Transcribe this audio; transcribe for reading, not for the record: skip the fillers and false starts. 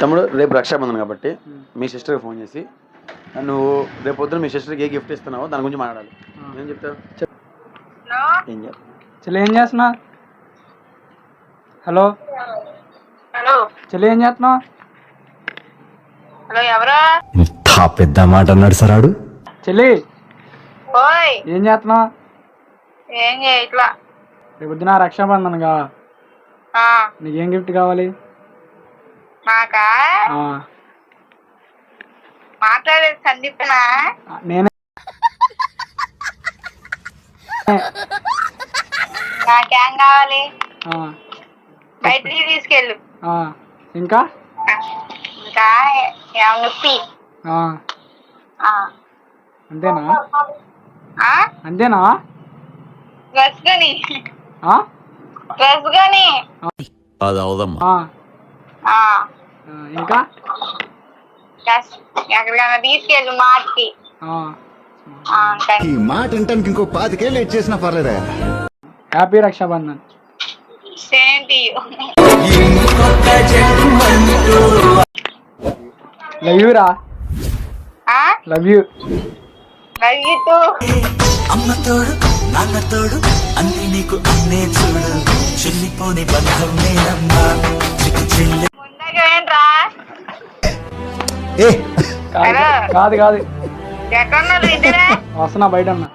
తమ్ముడు రేపు రక్షాబంధన్ కాబట్టి మీ సిస్టర్కి ఫోన్ చేసి నువ్వు రేపు పొద్దున మీ సిస్టర్కి ఏ గిఫ్ట్ ఇస్తున్నావో దాని గురించి మాట్లాడాలి. ఏం చెప్తావు? చెల్లి ఏం చేస్తున్నా? హలో హలో చెల్లి ఏం చేస్తున్నావు? హలో ఎవరు? ఇంత పెద్ద మాట అన్నాడు సరాడు. చెల్లి ఓయ్ ఏం చేస్తున్నావు? ఏం చేయట్లా. రేపు పొద్దున రక్షాబంధన్గా నీకేం గిఫ్ట్ కావాలి? నాకా మాట్లాడేది సందీప్నా? నేనే. నాకేం కావాలి? బయటికి తీసుకెళ్ళు. ఇంకా ఇంకా నొప్పి. అంతేనా? అంతేనా? డ్రెస్ కానీ డ్రెస్ కానీ అది అవదమ్మా. ఇంకా ఎక్కడికైనా తీసుకెళ్ళు మార్చి. ఈ మాట వింటానికి ఇంకో 5 ఏళ్ళు లేట్ చేసినా పర్లేదా? Happy Rakshabandhan. Same to you. Love you రా. Love you. Love you too. అమ్మ తోడు నాన్న తోడు అన్ని నీకు అన్నే చూడు చెల్లిపోని బంధం నేనమ్మా చెల్లి ముందుగా ఏంట్రా? కాదు కాదు ఎక్కడున్నారు ఇద్దరే? వస్తున్నా బయట ఉన్నా.